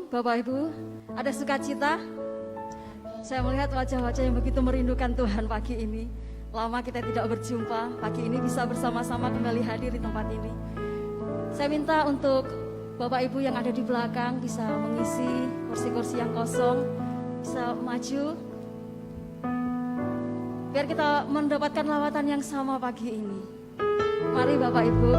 Shalom Bapak Ibu, ada sukacita. Saya melihat wajah-wajah yang begitu merindukan Tuhan pagi ini. Lama kita tidak berjumpa, pagi ini bisa bersama-sama kembali hadir di tempat ini. Saya minta untuk Bapak Ibu yang ada di belakang bisa mengisi kursi-kursi yang kosong, bisa maju. Biar kita mendapatkan lawatan yang sama pagi ini. Mari Bapak Ibu.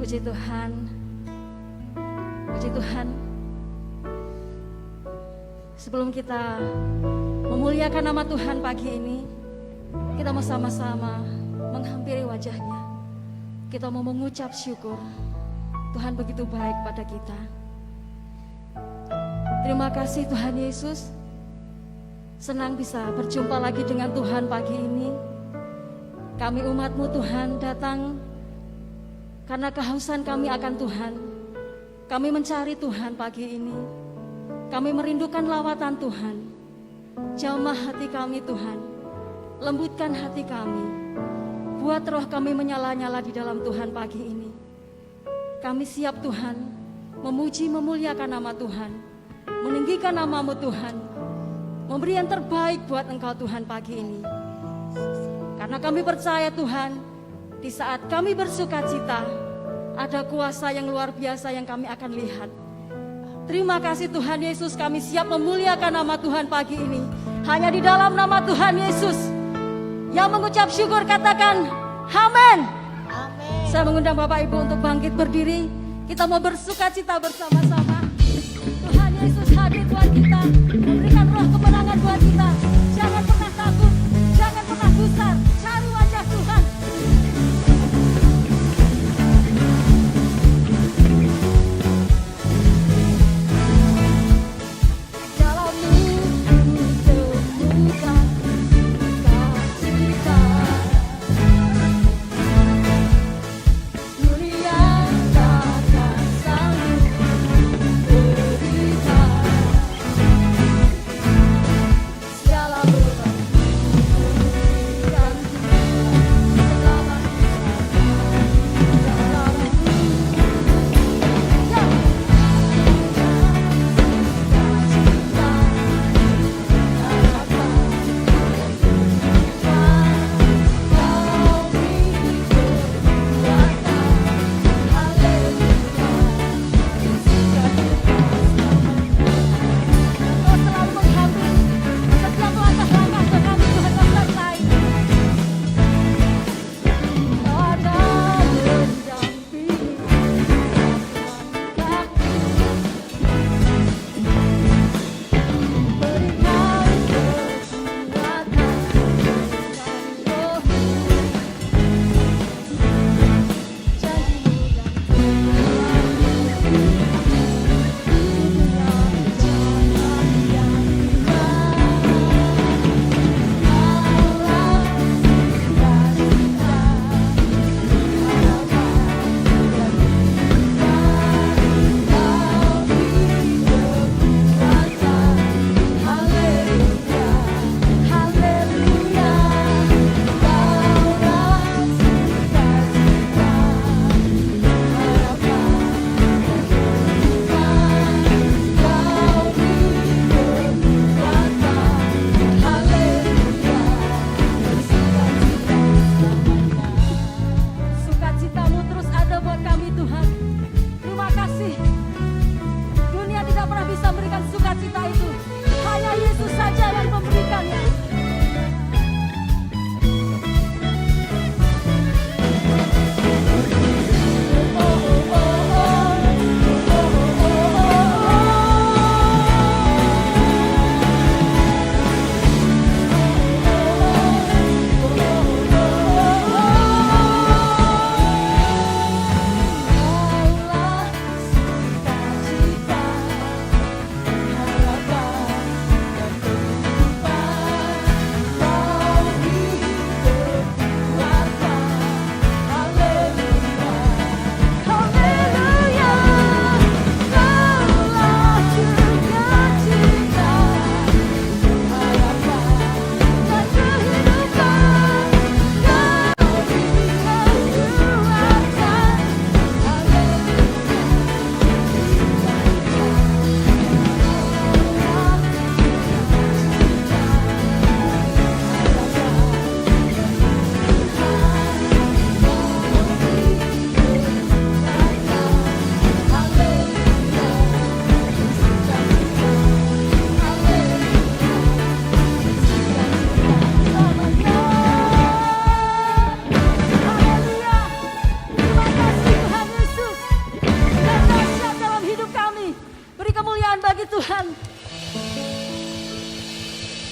Puji Tuhan, puji Tuhan. Sebelum kita memuliakan nama Tuhan pagi ini, kita mau sama-sama menghampiri wajahnya. Kita mau mengucap syukur. Tuhan begitu baik pada kita. Terima kasih Tuhan Yesus. Senang bisa berjumpa lagi dengan Tuhan pagi ini. Kami umat-Mu Tuhan datang karena kehausan kami akan Tuhan. Kami mencari Tuhan pagi ini. Kami merindukan lawatan Tuhan. Jamah hati kami Tuhan. Lembutkan hati kami. Buat roh kami menyala-nyala di dalam Tuhan pagi ini. Kami siap Tuhan memuji memuliakan nama Tuhan. Meninggikan nama-Mu Tuhan. Memberi yang terbaik buat Engkau Tuhan pagi ini. Karena kami percaya Tuhan, di saat kami bersukacita, ada kuasa yang luar biasa yang kami akan lihat. Terima kasih Tuhan Yesus, kami siap memuliakan nama Tuhan pagi ini. Hanya di dalam nama Tuhan Yesus. Yang mengucap syukur katakan, Amin. Amin. Saya mengundang Bapak Ibu untuk bangkit berdiri. Kita mau bersukacita bersama-sama. Tuhan Yesus hadir buat kita, memberikan roh kemenangan buat kita. Jangan pernah takut, jangan pernah gusar. Cari wajah Tuhan. Amin.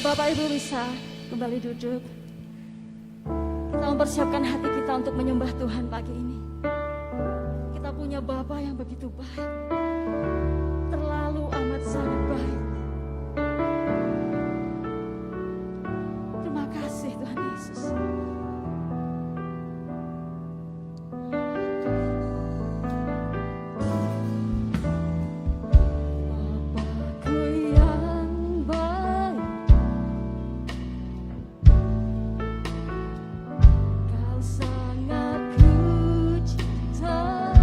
Bapak Ibu bisa kembali duduk. Kita mempersiapkan hati kita untuk menyembah Tuhan pagi ini. Kita punya Bapa yang begitu baik, terlalu amat sangat baik. Terima kasih Tuhan Yesus. Sangat ku cinta.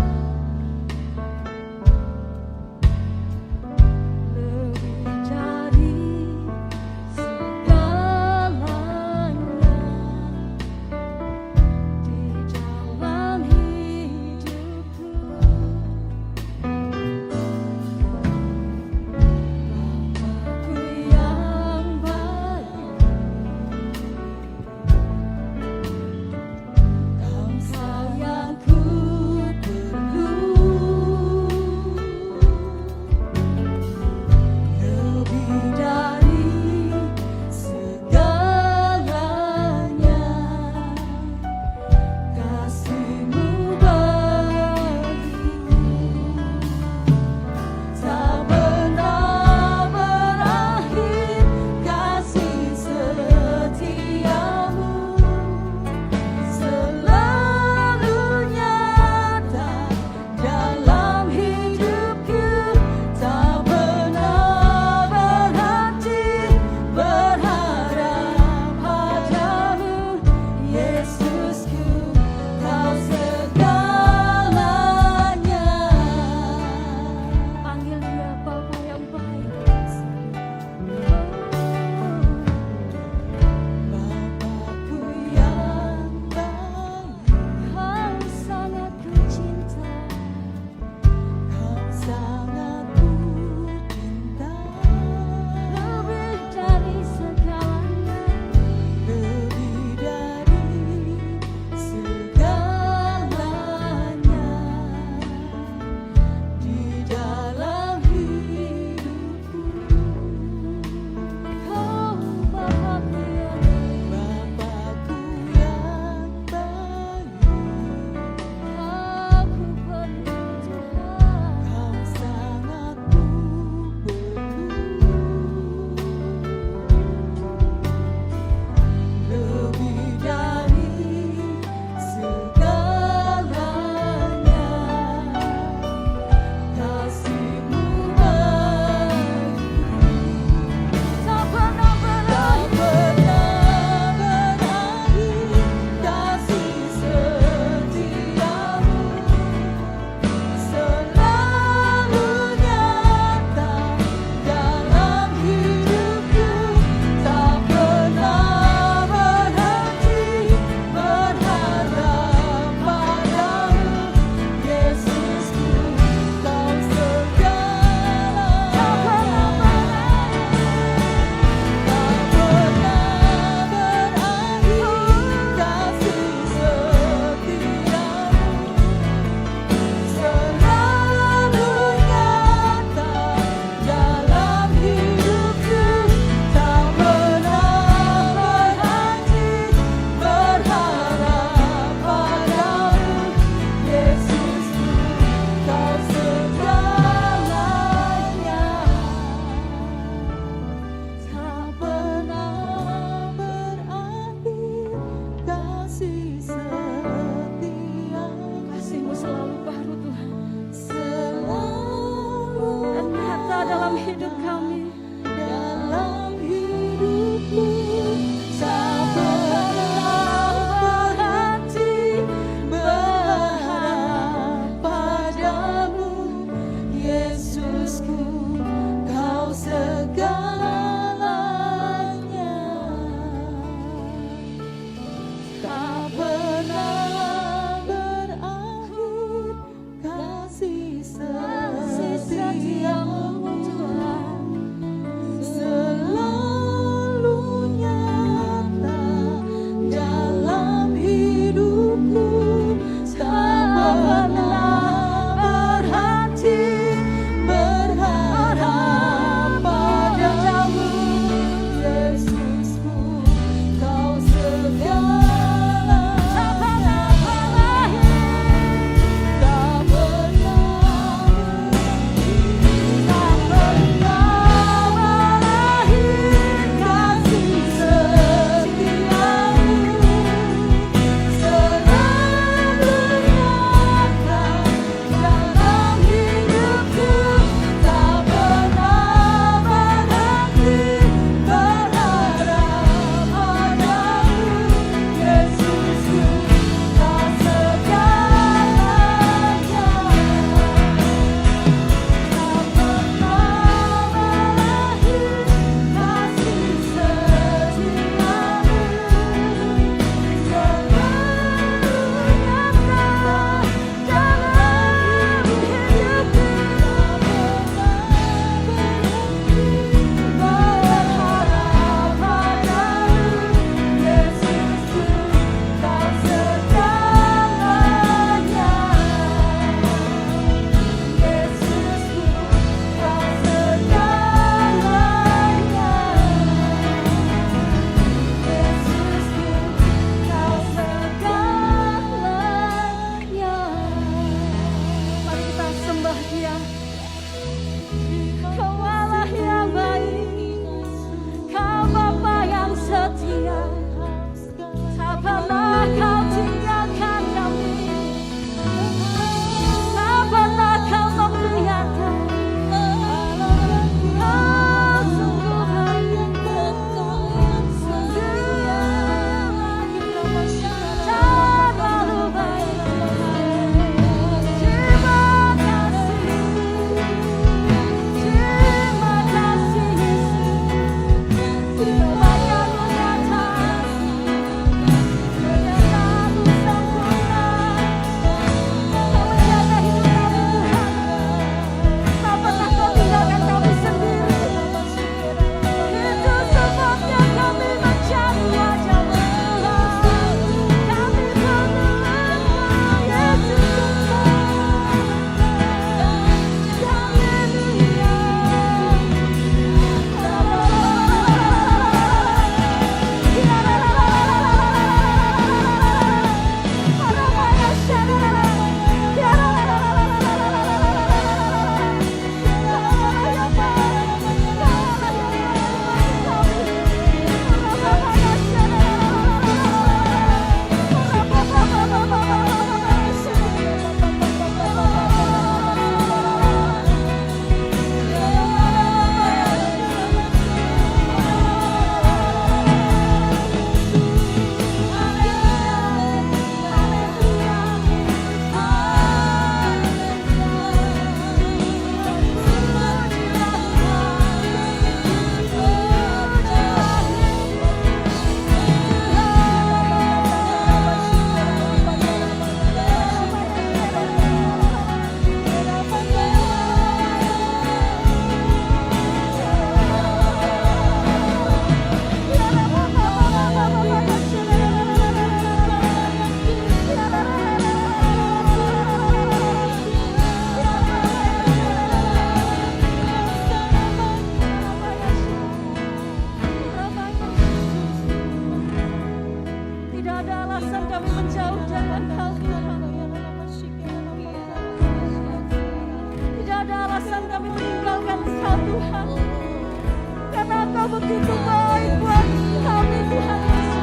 begitu baik buat kami Tuhan Yesus.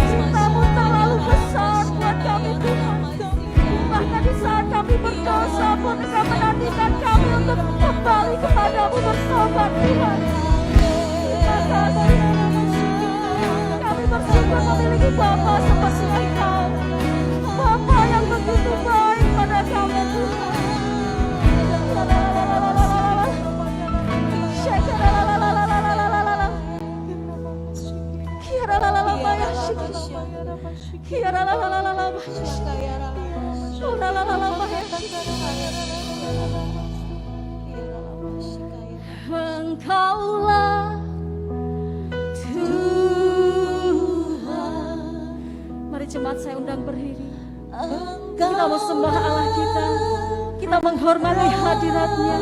Cintamu terlalu besar buat kami Tuhan. Bahkan di saat kami berdosa pun Engkau menantikan kami untuk kembali kepadamu bertobat Tuhan. Terima kasih. Kami bersyukur memiliki Bapa seperti Engkau. Bapa yang begitu baik pada kami Tuhan. Engkaulah Tuhan. Mari jemaat saya undang berdiri. Kita mau sembah Allah kita. Kita menghormati hadirat-Nya.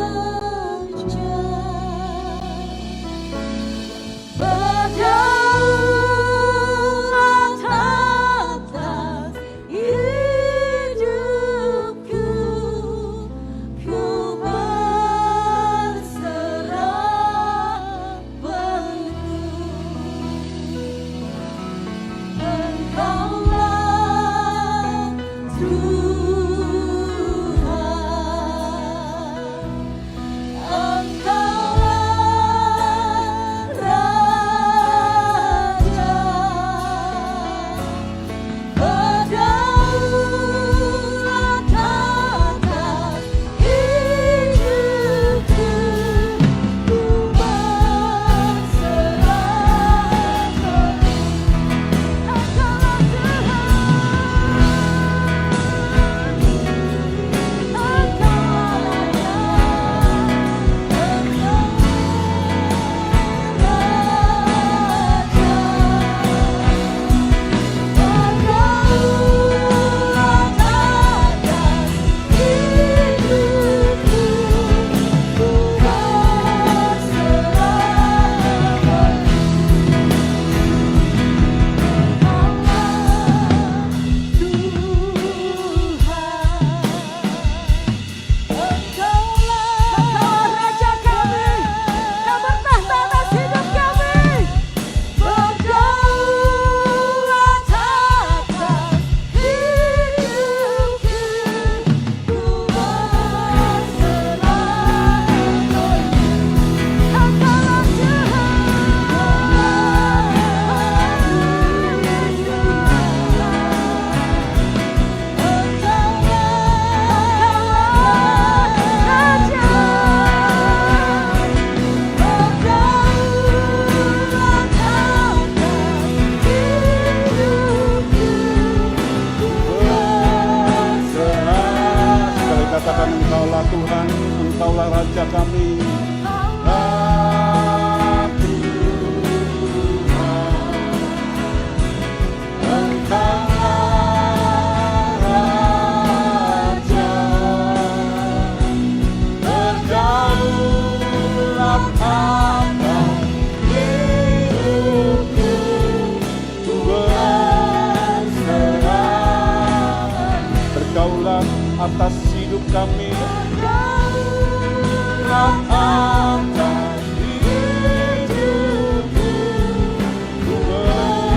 Atas hidup kami,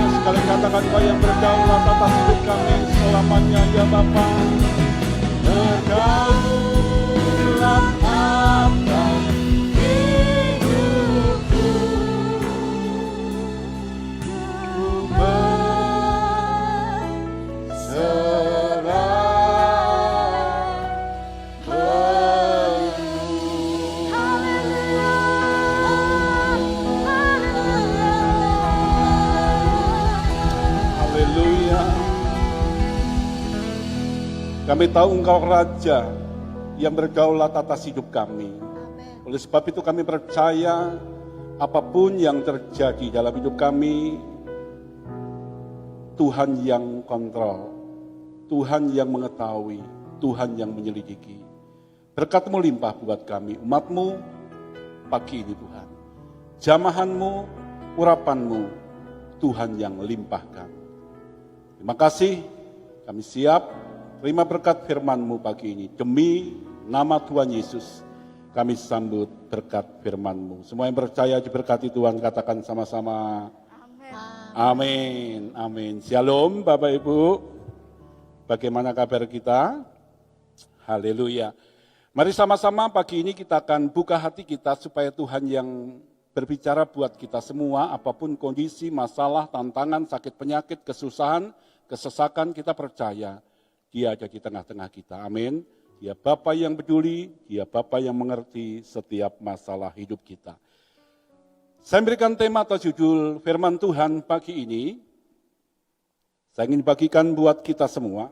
sekali katakan Kau yang berdaulat atas hidup kami selamanya ya Bapa. Berdaulat atas hidupku, ku berserah. Kami tahu Engkau Raja yang berdaulat atas hidup kami. Oleh sebab itu kami percaya apapun yang terjadi dalam hidup kami, Tuhan yang kontrol, Tuhan yang mengetahui, Tuhan yang menyelidiki. Berkat-Mu limpah buat kami, umat-Mu pagi ini Tuhan. Jamahan-Mu, urapan-Mu, Tuhan yang limpahkan. Terima kasih, kami siap terima berkat firman-Mu pagi ini. Demi nama Tuhan Yesus, kami sambut berkat firman-Mu. Semua yang percaya diberkati Tuhan, katakan sama-sama. Amin. Amin. Shalom Bapak Ibu. Bagaimana kabar kita? Haleluya. Mari sama-sama pagi ini kita akan buka hati kita supaya Tuhan yang berbicara buat kita semua, apapun kondisi, masalah, tantangan, sakit penyakit, kesusahan, kesesakan, kita percaya Dia ada di tengah-tengah kita. Amin. Dia Bapa yang peduli, Dia Bapa yang mengerti setiap masalah hidup kita. Saya berikan tema atau judul firman Tuhan pagi ini. Saya ingin bagikan buat kita semua.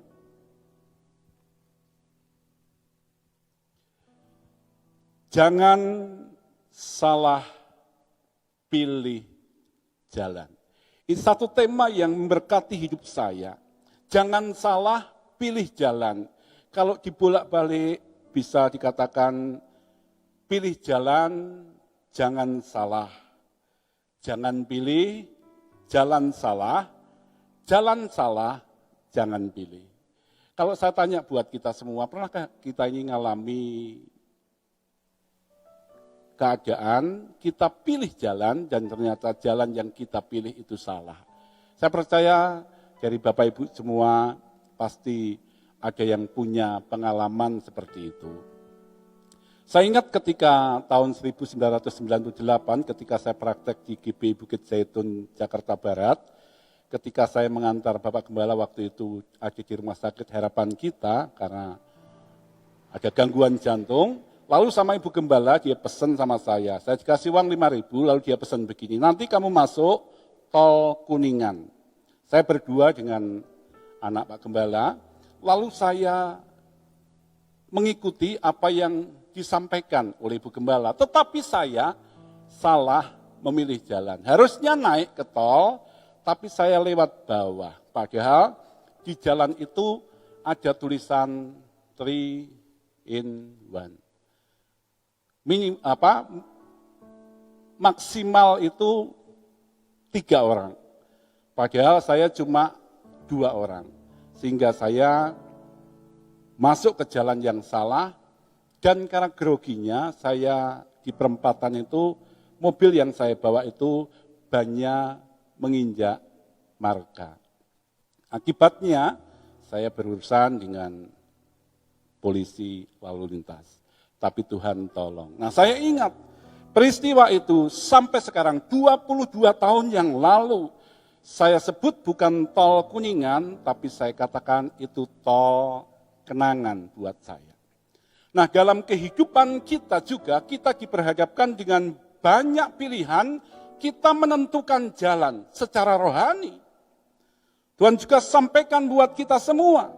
Jangan salah pilih jalan. Ini satu tema yang memberkati hidup saya. Jangan salah pilih jalan. Kalau dibolak-balik bisa dikatakan pilih jalan, jangan salah. Jangan pilih jalan salah, jangan pilih. Kalau saya tanya buat kita semua, pernahkah kita ini ngalami keadaan kita pilih jalan dan ternyata jalan yang kita pilih itu salah? Saya percaya dari Bapak Ibu semua pasti ada yang punya pengalaman seperti itu. Saya ingat ketika tahun 1998 ketika saya praktek di GBI Bukit Zaitun, Jakarta Barat, ketika saya mengantar Bapak Gembala waktu itu ada di Rumah Sakit Harapan Kita karena ada gangguan jantung, lalu sama Ibu Gembala dia pesan sama saya dikasih uang 5.000, lalu dia pesan begini, nanti kamu masuk tol Kuningan. Saya berdua dengan anak Pak Gembala, lalu saya mengikuti apa yang disampaikan oleh Ibu Gembala, tetapi saya salah memilih jalan. Harusnya naik ke tol, tapi saya lewat bawah. Padahal di jalan itu ada tulisan 3 in 1. Maksimal itu 3 orang. Padahal saya cuma 2 orang. Sehingga saya masuk ke jalan yang salah, dan karena groginya saya di perempatan itu, mobil yang saya bawa itu bannya menginjak marka. Akibatnya saya berurusan dengan polisi lalu lintas. Tapi Tuhan tolong. Nah, saya ingat peristiwa itu sampai sekarang 22 tahun yang lalu. Saya sebut bukan tol Kuningan, tapi saya katakan itu tol kenangan buat saya. Nah, dalam kehidupan kita juga kita diperhadapkan dengan banyak pilihan, kita menentukan jalan secara rohani. Tuhan juga sampaikan buat kita semua.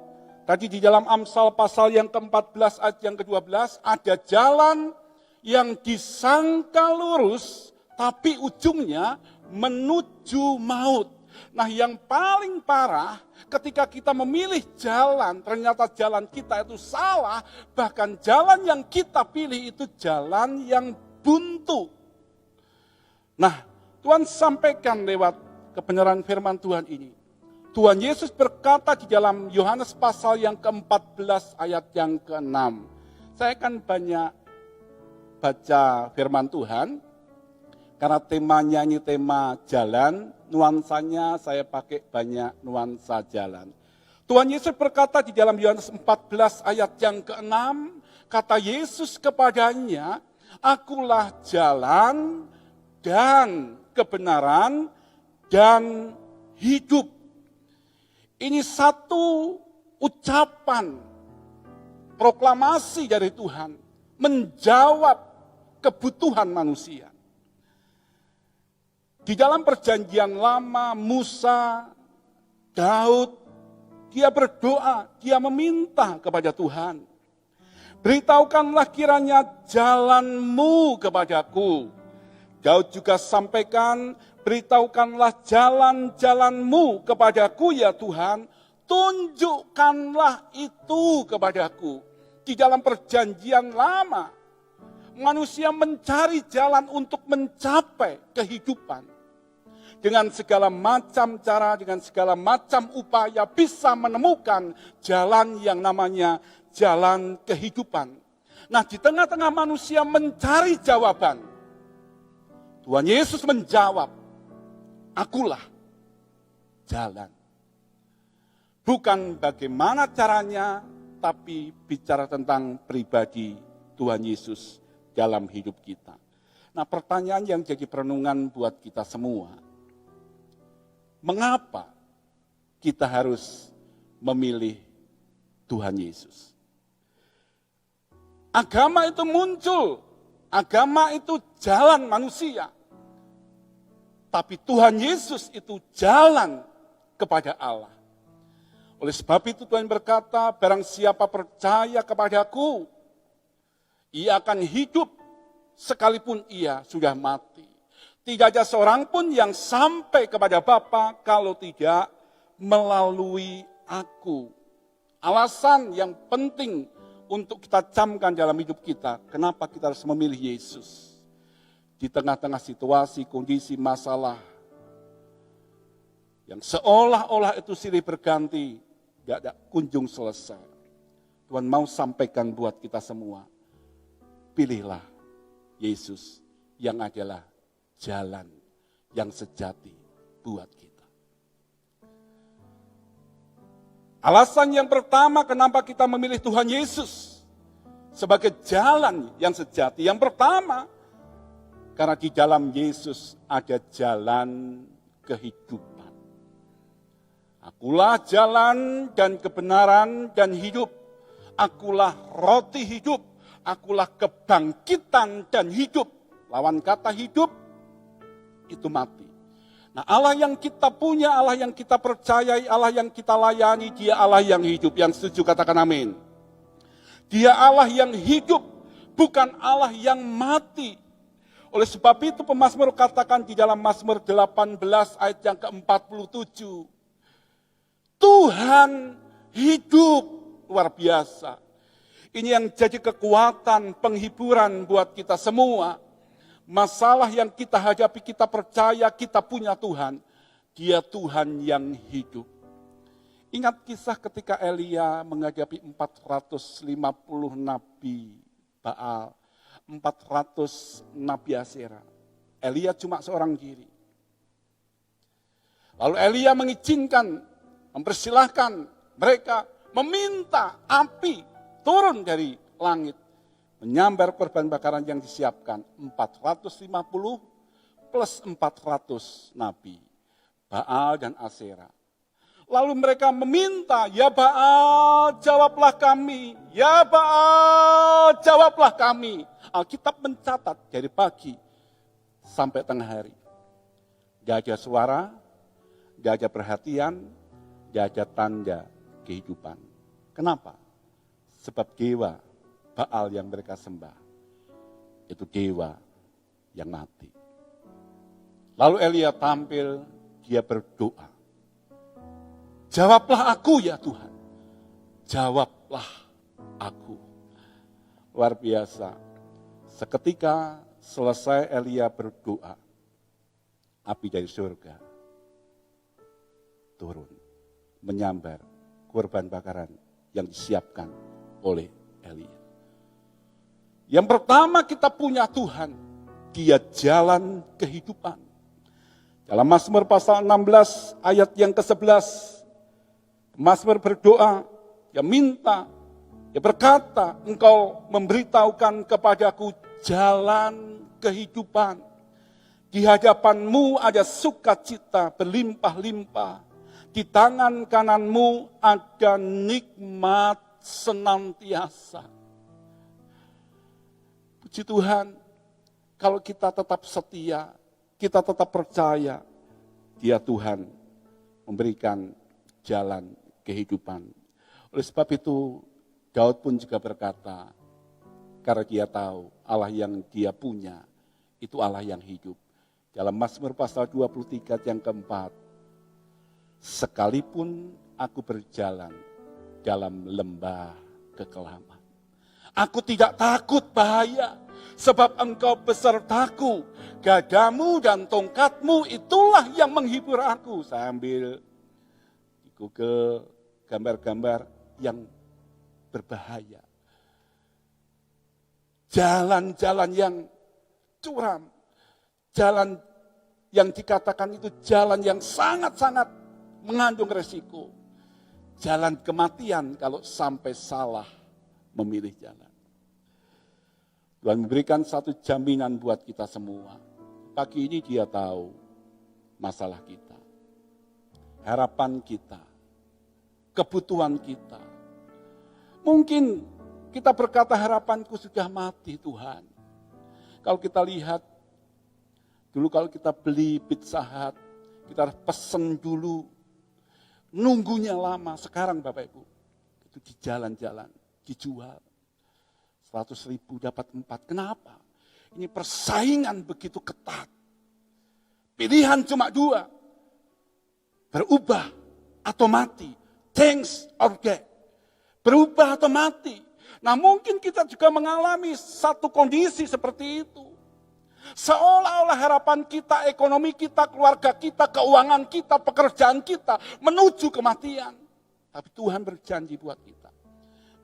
Tadi di dalam Amsal pasal yang ke-14 ayat yang ke-12, ada jalan yang disangka lurus, tapi ujungnya menuju maut. Nah, yang paling parah ketika kita memilih jalan, ternyata jalan kita itu salah, bahkan jalan yang kita pilih itu jalan yang buntu. Nah, Tuhan sampaikan lewat kebenaran firman Tuhan ini. Tuhan Yesus berkata di dalam Yohanes pasal yang ke-14 ayat yang ke-6. Saya akan banyak baca firman Tuhan, karena temanya ini tema jalan, nuansanya saya pakai banyak nuansa jalan. Tuhan Yesus berkata di dalam Yohanes 14 ayat yang ke-6, kata Yesus kepadanya, akulah jalan dan kebenaran dan hidup. Ini satu ucapan proklamasi dari Tuhan menjawab kebutuhan manusia. Di dalam perjanjian lama, Musa, Daud, dia berdoa, dia meminta kepada Tuhan. Beritahukanlah kiranya jalanmu kepadaku. Daud juga sampaikan, beritahukanlah jalan-jalanmu kepadaku ya Tuhan, tunjukkanlah itu kepadaku. Di dalam perjanjian lama, manusia mencari jalan untuk mencapai kehidupan. Dengan segala macam cara, dengan segala macam upaya bisa menemukan jalan yang namanya jalan kehidupan. Nah, di tengah-tengah manusia mencari jawaban, Tuhan Yesus menjawab, akulah jalan. Bukan bagaimana caranya, tapi bicara tentang pribadi Tuhan Yesus dalam hidup kita. Nah, pertanyaan yang jadi perenungan buat kita semua, mengapa kita harus memilih Tuhan Yesus? Agama itu muncul, agama itu jalan manusia. Tapi Tuhan Yesus itu jalan kepada Allah. Oleh sebab itu Tuhan berkata, barang siapa percaya kepadaku, ia akan hidup sekalipun ia sudah mati. Tidak ada seorang pun yang sampai kepada Bapa kalau tidak melalui aku. Alasan yang penting untuk kita camkan dalam hidup kita, kenapa kita harus memilih Yesus. Di tengah-tengah situasi, kondisi, masalah, yang seolah-olah itu silih berganti, gak ada kunjung selesai. Tuhan mau sampaikan buat kita semua, pilihlah Yesus yang adalah jalan yang sejati buat kita. Alasan yang pertama kenapa kita memilih Tuhan Yesus sebagai jalan yang sejati. Yang pertama, karena di dalam Yesus ada jalan kehidupan. Akulah jalan dan kebenaran dan hidup. Akulah roti hidup. Akulah kebangkitan dan hidup. Lawan kata hidup, itu mati. Nah, Allah yang kita punya, Allah yang kita percayai, Allah yang kita layani, Dia Allah yang hidup. Yang setuju katakan amin. Dia Allah yang hidup, bukan Allah yang mati. Oleh sebab itu pemazmur katakan di dalam Mazmur 18 ayat yang ke-47. Tuhan hidup, luar biasa. Ini yang jadi kekuatan, penghiburan buat kita semua. Masalah yang kita hadapi, kita percaya kita punya Tuhan. Dia Tuhan yang hidup. Ingat kisah ketika Elia menghadapi 450 nabi Baal, 400 nabi Asyera. Elia cuma seorang diri. Lalu Elia mengizinkan, mempersilahkan mereka meminta api turun dari langit. Menyambar korban bakaran yang disiapkan 450 plus 400 nabi, Baal dan Asyera. Lalu mereka meminta, ya Baal jawablah kami, ya Baal jawablah kami. Alkitab mencatat dari pagi sampai tengah hari. Gak ada suara, gak ada perhatian, gak ada tanda kehidupan. Kenapa? Sebab dewa Baal yang mereka sembah, itu dewa yang mati. Lalu Elia tampil, dia berdoa. Jawablah aku ya Tuhan, jawablah aku. Luar biasa, seketika selesai Elia berdoa, api dari surga turun, menyambar korban bakaran yang disiapkan oleh Elia. Yang pertama kita punya Tuhan, Dia jalan kehidupan. Dalam Mazmur pasal 16 ayat yang ke-11, Mazmur berdoa, dia minta, dia berkata, engkau memberitahukan kepadaku jalan kehidupan. Di hadapanmu ada sukacita berlimpah-limpah. Di tangan kananmu ada nikmat senantiasa. Puji Tuhan, kalau kita tetap setia, kita tetap percaya, Dia Tuhan memberikan jalan kehidupan. Oleh sebab itu, Daud pun juga berkata, karena dia tahu Allah yang dia punya, itu Allah yang hidup. Dalam Mazmur pasal 23 yang keempat, sekalipun aku berjalan dalam lembah kekelaman, aku tidak takut bahaya, sebab engkau besertaku, gadamu dan tongkatmu itulah yang menghibur aku. Saya ambil di Google gambar-gambar yang berbahaya. jalan-jalan yang curam, jalan yang dikatakan itu jalan yang sangat-sangat mengandung resiko. Jalan kematian kalau sampai salah memilih jalan. Tuhan memberikan satu jaminan buat kita semua. Pagi ini Dia tahu masalah kita, harapan kita, kebutuhan kita. Mungkin kita berkata harapanku sudah mati Tuhan. Kalau kita lihat, dulu kalau kita beli Pizza Hut, kita harus pesen dulu. Nunggunya lama. Sekarang Bapak Ibu, itu di jalan-jalan, dijual. 100.000 dapat 4. Kenapa? Ini persaingan begitu ketat. Pilihan cuma 2. Berubah atau mati. Change or death. Berubah atau mati. Nah mungkin kita juga mengalami satu kondisi seperti itu. Seolah-olah harapan kita, ekonomi kita, keluarga kita, keuangan kita, pekerjaan kita menuju kematian. Tapi Tuhan berjanji buat kita.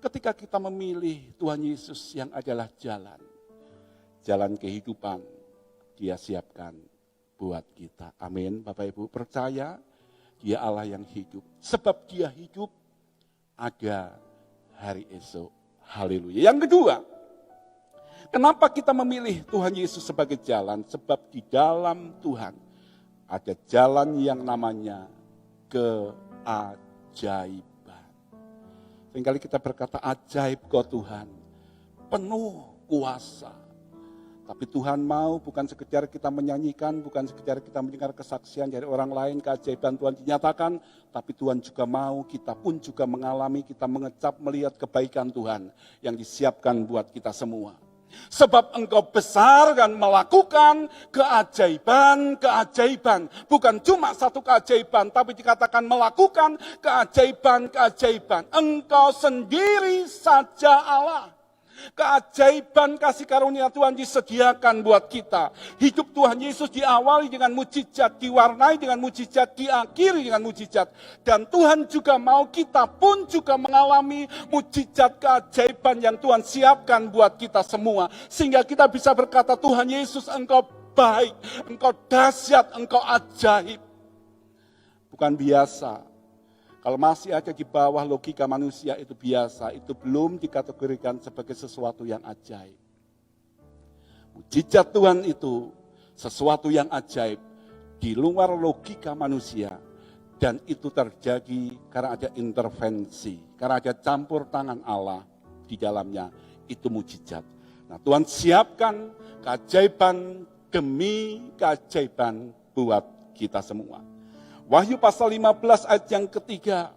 Ketika kita memilih Tuhan Yesus yang adalah jalan kehidupan, Dia siapkan buat kita. Amin. Bapak Ibu percaya Dia Allah yang hidup. Sebab Dia hidup, ada hari esok. Haleluya. Yang kedua, kenapa kita memilih Tuhan Yesus sebagai jalan? Sebab di dalam Tuhan ada jalan yang namanya keajaiban. Seringkali kita berkata ajaib kau Tuhan, penuh kuasa. Tapi Tuhan mau bukan sekedar kita menyanyikan, bukan sekedar kita mendengar kesaksian dari orang lain, keajaiban Tuhan dinyatakan, tapi Tuhan juga mau kita pun juga mengalami, kita mengecap melihat kebaikan Tuhan yang disiapkan buat kita semua. Sebab Engkau besar dan melakukan keajaiban-keajaiban. Bukan cuma satu keajaiban, tapi dikatakan melakukan keajaiban-keajaiban. Engkau sendiri saja Allah. Keajaiban kasih karunia Tuhan disediakan buat kita. Hidup Tuhan Yesus diawali dengan mujizat, diwarnai dengan mujizat, diakhiri dengan mujizat. Dan Tuhan juga mau kita pun juga mengalami mujizat keajaiban yang Tuhan siapkan buat kita semua. Sehingga kita bisa berkata, Tuhan Yesus Engkau baik, Engkau dahsyat, Engkau ajaib. Bukan biasa. Kalau masih ada di bawah logika manusia itu biasa, itu belum dikategorikan sebagai sesuatu yang ajaib. Mujizat Tuhan itu sesuatu yang ajaib di luar logika manusia. Dan itu terjadi karena ada intervensi, karena ada campur tangan Allah di dalamnya, itu mujizat. Nah Tuhan siapkan keajaiban demi keajaiban buat kita semua. Wahyu pasal 15 ayat yang ketiga.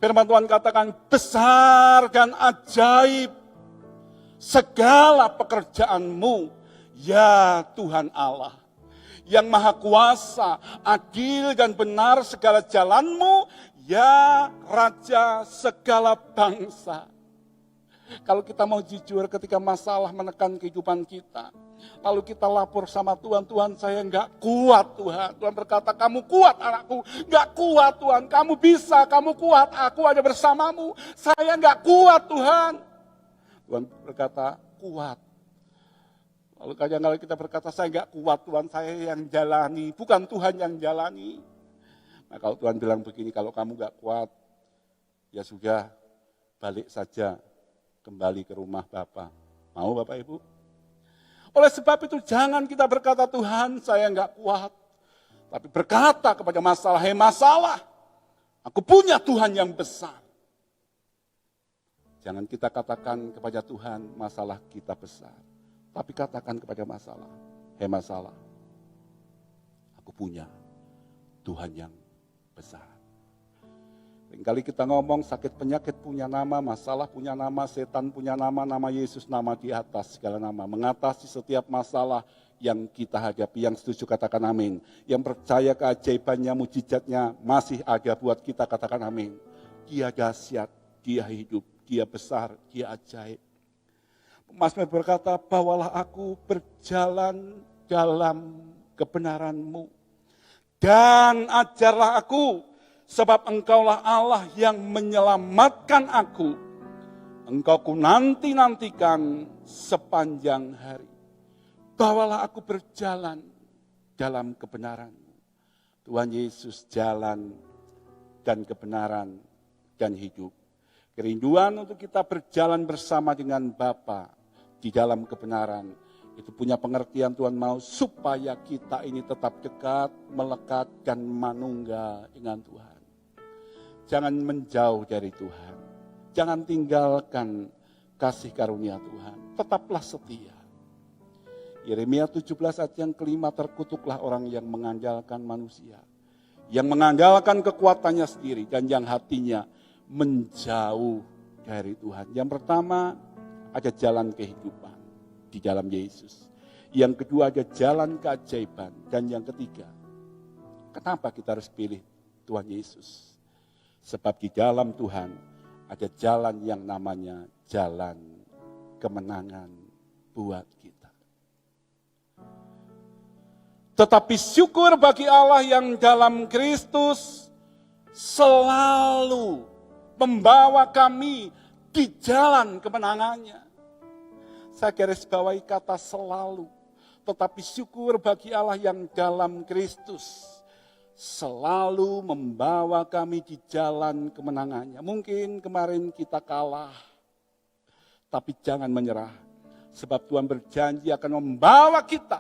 Firman Tuhan katakan besar dan ajaib segala pekerjaanmu ya Tuhan Allah. Yang maha kuasa, adil dan benar segala jalanmu ya Raja segala bangsa. Kalau kita mau jujur ketika masalah menekan kehidupan kita. Lalu kita lapor sama Tuhan, Tuhan saya enggak kuat Tuhan. Tuhan berkata kamu kuat anakku, enggak kuat Tuhan. Kamu bisa, kamu kuat, aku ada bersamamu. Saya enggak kuat Tuhan. Tuhan berkata kuat. Lalu kadang-kadang kita berkata saya enggak kuat Tuhan, saya yang jalani. Bukan Tuhan yang jalani. Nah kalau Tuhan bilang begini, kalau kamu enggak kuat, ya sudah balik saja kembali ke rumah Bapa. Mau Bapak Ibu? Oleh sebab itu jangan kita berkata Tuhan saya enggak kuat. Tapi berkata kepada masalah, hei masalah, aku punya Tuhan yang besar. Jangan kita katakan kepada Tuhan masalah kita besar. Tapi katakan kepada masalah, hei masalah, aku punya Tuhan yang besar. Seringkali kita ngomong sakit penyakit punya nama, masalah punya nama, setan punya nama, nama Yesus nama di atas segala nama. Mengatasi setiap masalah yang kita hadapi, yang setuju katakan amin. Yang percaya keajaibannya, mujizatnya masih ada buat kita katakan amin. Dia dahsyat, dia hidup, dia besar, dia ajaib. Mazmur berkata, bawalah aku berjalan dalam kebenaran-Mu. Dan ajarlah aku, sebab Engkaulah Allah yang menyelamatkan aku. Engkau ku nanti-nantikan sepanjang hari. Bawalah aku berjalan dalam kebenaran-Mu. Tuhan Yesus, jalan dan kebenaran dan hidup. Kerinduan untuk kita berjalan bersama dengan Bapa di dalam kebenaran. Itu punya pengertian Tuhan mau supaya kita ini tetap dekat, melekat, dan manunggal dengan Tuhan. Jangan menjauh dari Tuhan. Jangan tinggalkan kasih karunia Tuhan. Tetaplah setia. Yeremia 17 ayat yang kelima, terkutuklah orang yang mengandalkan manusia. Yang mengandalkan kekuatannya sendiri dan yang hatinya menjauh dari Tuhan. Yang pertama, ada jalan kehidupan di dalam Yesus. Yang kedua, ada jalan keajaiban. Dan yang ketiga, kenapa kita harus pilih Tuhan Yesus? Sebab di dalam Tuhan ada jalan yang namanya jalan kemenangan buat kita. Tetapi syukur bagi Allah yang dalam Kristus selalu membawa kami di jalan kemenangannya. Saya garis bawahi kata selalu. Tetapi syukur bagi Allah yang dalam Kristus selalu membawa kami di jalan kemenangannya. Mungkin kemarin kita kalah, tapi jangan menyerah. Sebab Tuhan berjanji akan membawa kita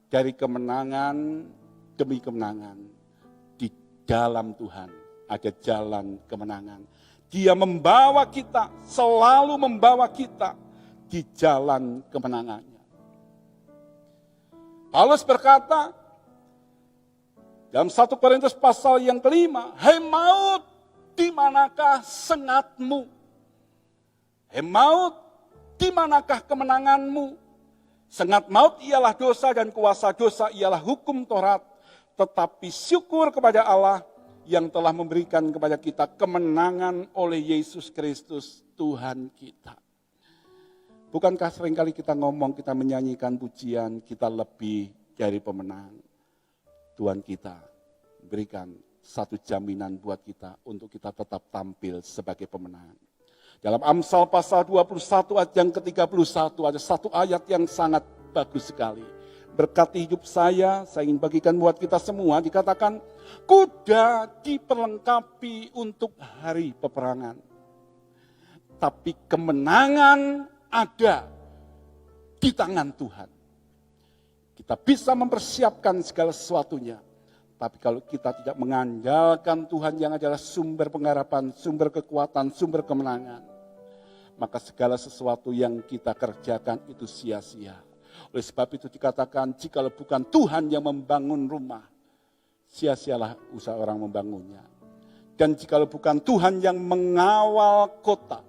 dari kemenangan demi kemenangan. Di dalam Tuhan ada jalan kemenangan. Dia membawa kita, selalu membawa kita di jalan kemenangannya. Paulus berkata dalam 1 Korintus pasal yang kelima, "Hai maut, di manakah sengatmu? Hai maut, di manakah kemenanganmu?" Sengat maut ialah dosa dan kuasa dosa ialah hukum Taurat. Tetapi syukur kepada Allah yang telah memberikan kepada kita kemenangan oleh Yesus Kristus Tuhan kita. Bukankah seringkali kita ngomong, kita menyanyikan pujian, kita lebih dari pemenang. Tuhan kita berikan satu jaminan buat kita untuk kita tetap tampil sebagai pemenang. Dalam Amsal pasal 21 ayat yang ke-31 ada satu ayat yang sangat bagus sekali. Berkati hidup saya ingin bagikan buat kita semua, dikatakan kuda diperlengkapi untuk hari peperangan. Tapi kemenangan ada di tangan Tuhan. Kita bisa mempersiapkan segala sesuatunya. Tapi kalau kita tidak mengandalkan Tuhan yang adalah sumber pengharapan, sumber kekuatan, sumber kemenangan, maka segala sesuatu yang kita kerjakan itu sia-sia. Oleh sebab itu dikatakan, jikalau bukan Tuhan yang membangun rumah, sia-sialah usaha orang membangunnya. Dan jikalau bukan Tuhan yang mengawal kota,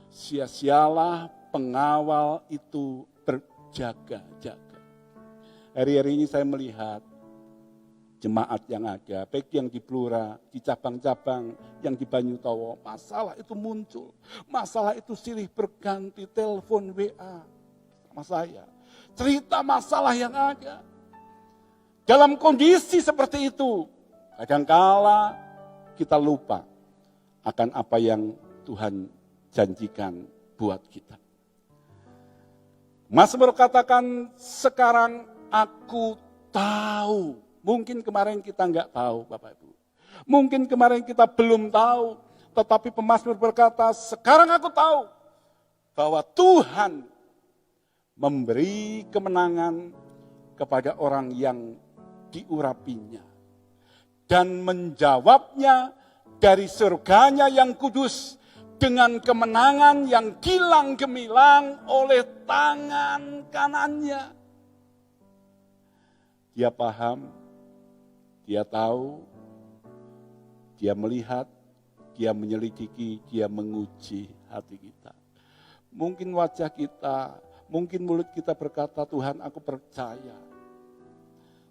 sia-sialah pengawal itu berjaga-jaga. Hari-hari ini saya melihat jemaat yang ada, baik yang di Blora, di cabang-cabang, yang di Banyutowo, masalah itu muncul. Masalah itu silih berganti, telepon, WA sama saya. Cerita masalah yang ada. Dalam kondisi seperti itu, kadangkala kita lupa akan apa yang Tuhan janjikan buat kita. Mazmur katakan, sekarang aku tahu. Mungkin kemarin kita enggak tahu, Bapak Ibu. Mungkin kemarin kita belum tahu. Tetapi pemazmur berkata, sekarang aku tahu bahwa Tuhan memberi kemenangan kepada orang yang diurapinya. Dan menjawabnya dari surganya yang kudus dengan kemenangan yang gilang gemilang oleh tangan kanannya. Dia paham. Dia tahu, dia melihat, dia menyelidiki, dia menguji hati kita. Mungkin wajah kita, mungkin mulut kita berkata, Tuhan aku percaya.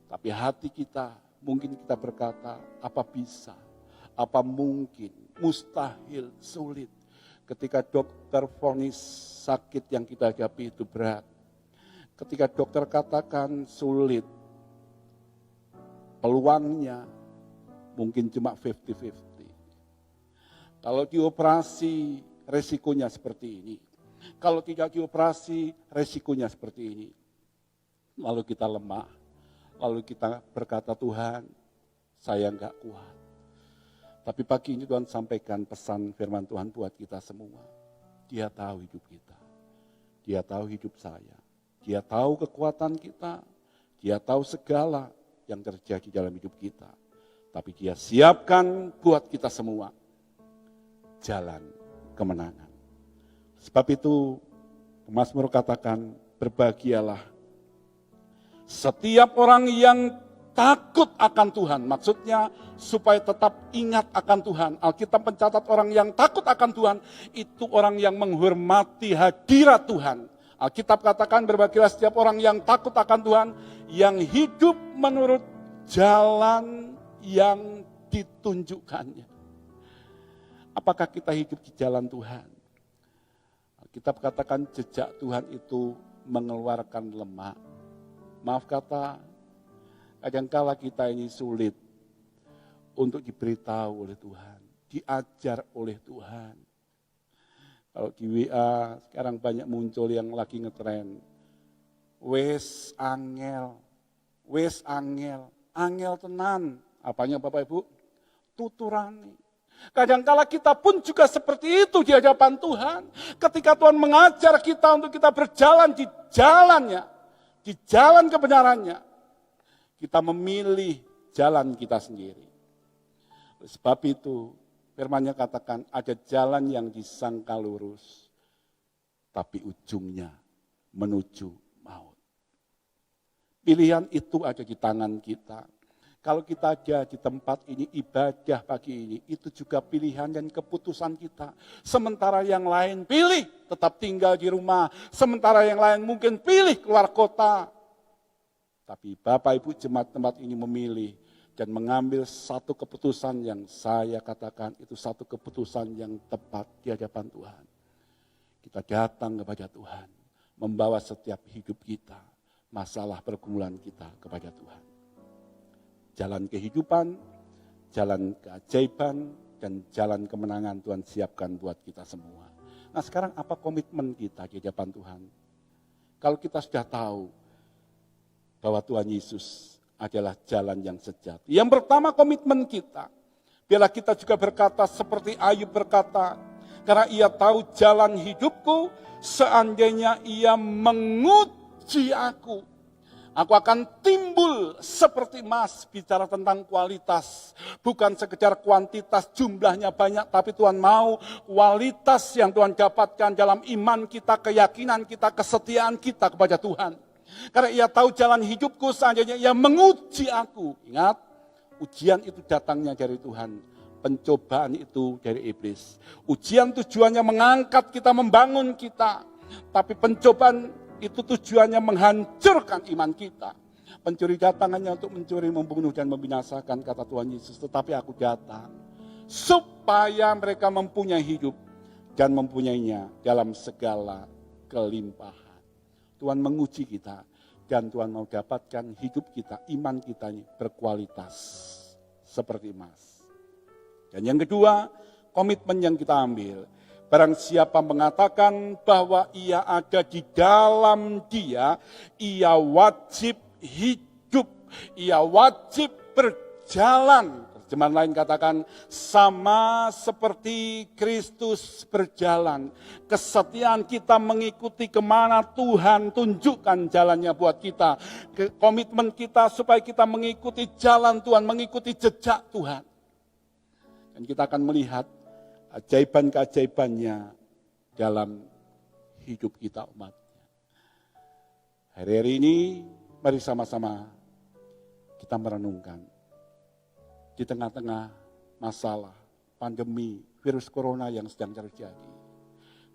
Tapi hati kita, mungkin kita berkata, apa bisa, apa mungkin, mustahil, sulit. Ketika dokter vonis sakit yang kita hadapi itu berat. Ketika dokter katakan sulit, peluangnya mungkin cuma 50-50. Kalau dioperasi resikonya seperti ini. Kalau tidak dioperasi, resikonya seperti ini. Lalu kita lemah, lalu kita berkata, Tuhan, saya enggak kuat. Tapi pagi ini Tuhan sampaikan pesan firman Tuhan buat kita semua. Dia tahu hidup kita, Dia tahu hidup saya, Dia tahu kekuatan kita, Dia tahu segala yang terjadi dalam hidup kita. Tapi Dia siapkan buat kita semua jalan kemenangan. Sebab itu Mazmur katakan, berbahagialah setiap orang yang takut akan Tuhan. Maksudnya supaya tetap ingat akan Tuhan. Alkitab mencatat orang yang takut akan Tuhan, itu orang yang menghormati hadirat Tuhan. Alkitab katakan berbahagialah setiap orang yang takut akan Tuhan, yang hidup menurut jalan yang ditunjukkannya. Apakah kita hidup di jalan Tuhan? Alkitab katakan jejak Tuhan itu mengeluarkan lemak. Maaf kata, kadangkala kita ini sulit untuk diberitahu oleh Tuhan, diajar oleh Tuhan. Kalau di WA sekarang banyak muncul yang lagi ngetren. Wes angel, angel tenan. Apanya Bapak Ibu? Tuturane. Kadangkala kita pun juga seperti itu di hadapan Tuhan. Ketika Tuhan mengajar kita untuk kita berjalan di jalannya, di jalan kebenarannya, kita memilih jalan kita sendiri. Sebab itu firman-Nya katakan ada jalan yang disangka lurus, tapi ujungnya menuju maut. Pilihan itu ada di tangan kita. Kalau kita ada di tempat ini, ibadah pagi ini, itu juga pilihan dan keputusan kita. Sementara yang lain pilih tetap tinggal di rumah. Sementara yang lain mungkin pilih keluar kota. Tapi Bapak Ibu jemaat tempat ini memilih dan mengambil satu keputusan yang saya katakan itu satu keputusan yang tepat di hadapan Tuhan. Kita datang kepada Tuhan, membawa setiap hidup kita, masalah pergumulan kita kepada Tuhan. Jalan kehidupan, jalan keajaiban, dan jalan kemenangan Tuhan siapkan buat kita semua. Nah sekarang apa komitmen kita di hadapan Tuhan? Kalau kita sudah tahu bahwa Tuhan Yesus adalah jalan yang sejati. Yang pertama komitmen kita. Biarlah kita juga berkata seperti Ayub berkata, karena ia tahu jalan hidupku, seandainya ia menguji aku. Aku akan timbul seperti emas, bicara tentang kualitas. Bukan sekedar kuantitas, jumlahnya banyak, tapi Tuhan mau kualitas yang Tuhan dapatkan dalam iman kita, keyakinan kita, kesetiaan kita kepada Tuhan. Karena ia tahu jalan hidupku, seandainya ia menguji aku. Ingat, ujian itu datangnya dari Tuhan. Pencobaan itu dari iblis. Ujian tujuannya mengangkat kita, membangun kita. Tapi pencobaan itu tujuannya menghancurkan iman kita. Pencuri datang hanya untuk mencuri, membunuh, dan membinasakan, kata Tuhan Yesus. Tetapi aku datang supaya mereka mempunyai hidup dan mempunyainya dalam segala kelimpahan. Tuhan menguji kita dan Tuhan mau dapatkan hidup kita, iman kita ini berkualitas seperti emas. Dan yang kedua, komitmen yang kita ambil. Barang siapa mengatakan bahwa ia ada di dalam Dia, ia wajib hidup, ia wajib berjalan. Terjemahan lain katakan, sama seperti Kristus berjalan. Kesetiaan kita mengikuti kemana Tuhan tunjukkan jalannya buat kita. Komitmen kita supaya kita mengikuti jalan Tuhan, mengikuti jejak Tuhan. Dan kita akan melihat keajaiban-keajaibannya dalam hidup kita umatnya. Hari-hari ini mari sama-sama kita merenungkan. Di tengah-tengah masalah, pandemi, virus corona yang sedang terjadi.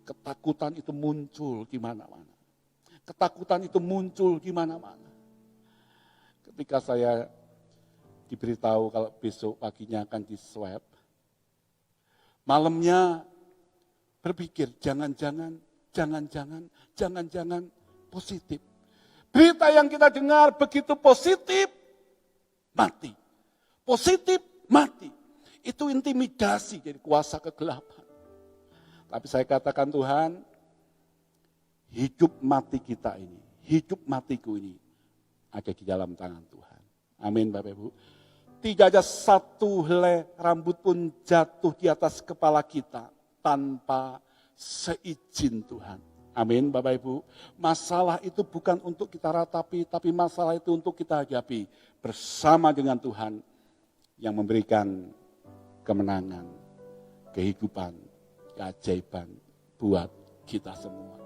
Ketakutan itu muncul di mana-mana. Ketakutan itu muncul di mana-mana. Ketika saya diberitahu kalau besok paginya akan di-swab, malamnya berpikir jangan-jangan positif. Berita yang kita dengar begitu positif, mati. Positif, mati. Itu intimidasi dari kuasa kegelapan. Tapi saya katakan Tuhan, hidup mati kita ini, hidup matiku ini ada di dalam tangan Tuhan. Amin Bapak Ibu. Tidak ada satu helai rambut pun jatuh di atas kepala kita tanpa seizin Tuhan. Amin Bapak Ibu. Masalah itu bukan untuk kita ratapi, tapi masalah itu untuk kita hadapi bersama dengan Tuhan yang memberikan kemenangan, kehidupan, keajaiban buat kita semua.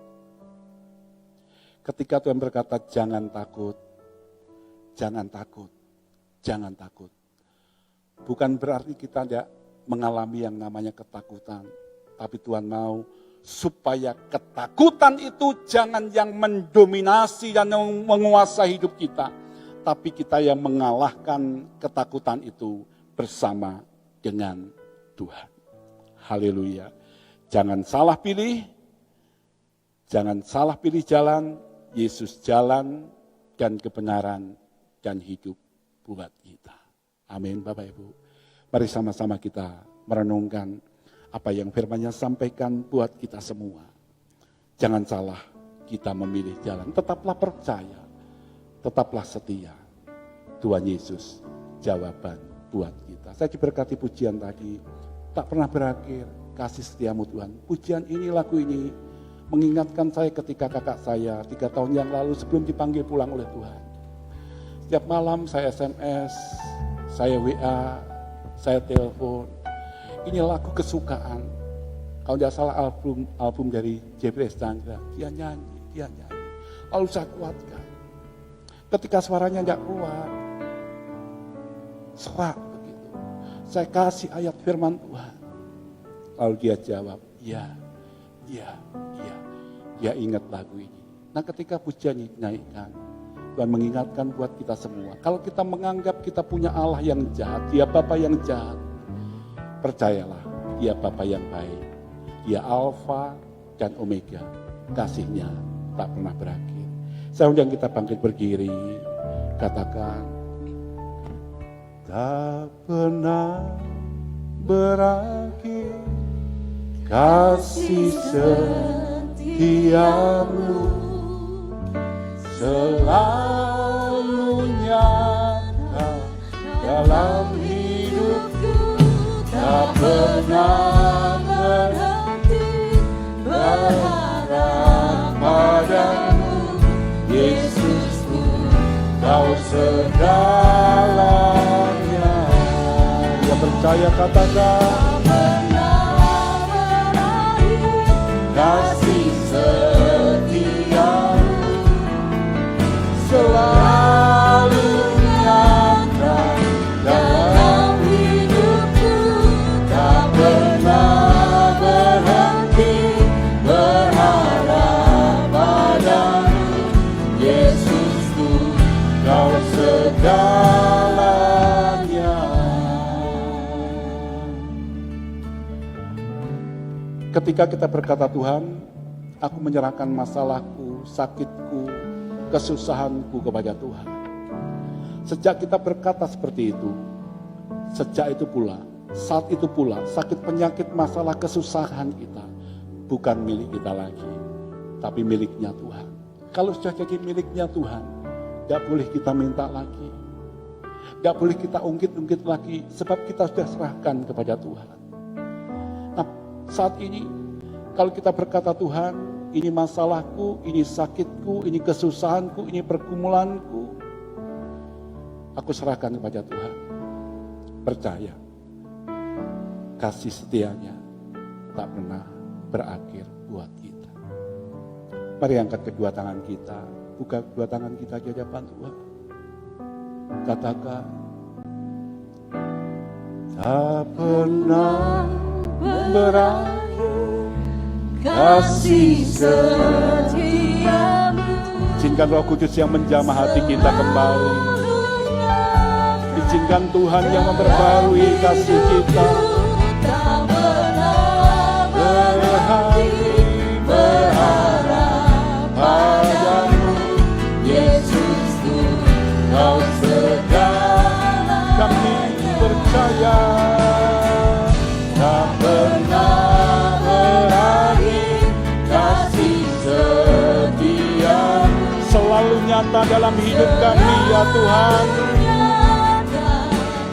Ketika Tuhan berkata jangan takut, jangan takut, jangan takut. Bukan berarti kita tidak mengalami yang namanya ketakutan. Tapi Tuhan mau supaya ketakutan itu jangan yang mendominasi dan menguasai hidup kita. Tapi kita yang mengalahkan ketakutan itu bersama dengan Tuhan. Haleluya. Jangan salah pilih. Jangan salah pilih jalan. Yesus jalan dan kebenaran dan hidup buat kita. Amin Bapak Ibu. Mari sama-sama kita merenungkan apa yang firman-Nya sampaikan buat kita semua. Jangan salah kita memilih jalan. Tetaplah percaya, tetaplah setia. Tuhan Yesus jawaban buat kita. Saya diberkati pujian tadi, tak pernah berakhir kasih setiamu Tuhan. Pujian ini, lagu ini mengingatkan saya ketika kakak saya 3 tahun yang lalu sebelum dipanggil pulang oleh Tuhan. Setiap malam saya SMS, saya WA, saya telepon. Ini lagu kesukaan. Kalau tidak salah album dari Jeffrey Chandra. Dia nyanyi. Lalu saya kuatkan. Ketika suaranya tidak keluar, serak begitu. Saya kasih ayat firman Tuhan. Lalu dia jawab, iya. Dia ingat lagu ini. Nah ketika pujian dinaikkan, Tuhan mengingatkan buat kita semua. Kalau kita menganggap kita punya Allah yang jahat, Dia Bapa yang jahat, percayalah, Dia Bapa yang baik. Dia Alfa dan Omega. Kasih-Nya tak pernah berakhir. Saya undang kita bangkit berdiri. Katakan, tak pernah berakhir kasih setiamu, selalu nyata dalam hidupku, tak pernah berhenti berharap padamu, Yesusku, Kau segalanya. Yang percaya katakan, kasih setiamu selalu nyata dalam hidupku, tak pernah berhenti berharap padamu, Yesusku, Kau segalanya. Ketika kita berkata, Tuhan, aku menyerahkan masalahku, sakitku, kesusahanku kepada Tuhan. Sejak kita berkata seperti itu, saat itu pula, sakit, penyakit, masalah, kesusahan kita bukan milik kita lagi, tapi miliknya Tuhan. Kalau sudah jadi miliknya Tuhan, tidak boleh kita minta lagi, tidak boleh kita ungkit-ungkit lagi, sebab kita sudah serahkan kepada Tuhan. Nah, saat ini, kalau kita berkata, Tuhan, ini masalahku, ini sakitku, ini kesusahanku, ini pergumulanku, aku serahkan kepada Tuhan. Percaya, kasih setianya tak pernah berakhir buat kita. Mari angkat kedua tangan kita, buka kedua tangan kita di hadapan Tuhan. Katakan, tak pernah berakhir kasih setiamu. Izinkan Roh Kudus yang menjamah hati kita kembali. Izinkan Tuhan yang memperbarui kasih kita. Berharap padamu, Yesusku, Kau segala. Kami percaya tak pernah berakhir nyata dalam hidup kami ya Tuhan.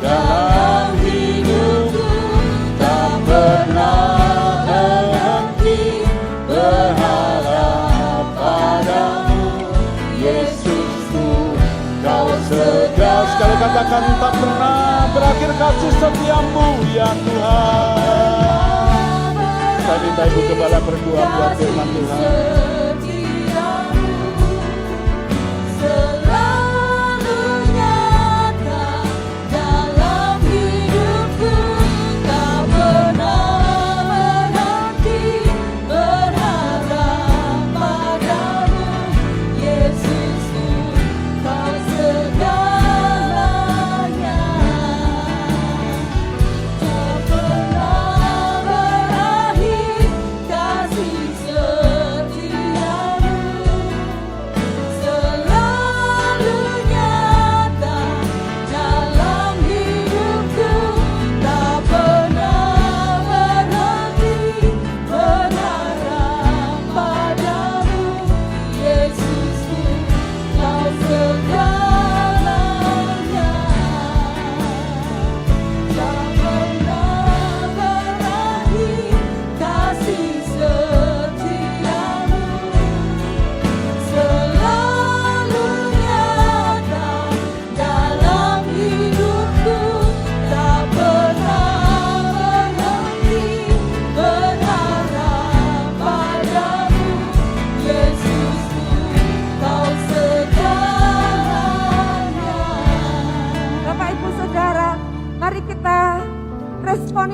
Dalam hidupku tak pernah berhenti berharap padamu, Yesusku, Kau setia. Sekali katakan, tak pernah berakhir kasih setiamu ya Tuhan. Saya minta Ibu Gembala berdoa buat firman Tuhan.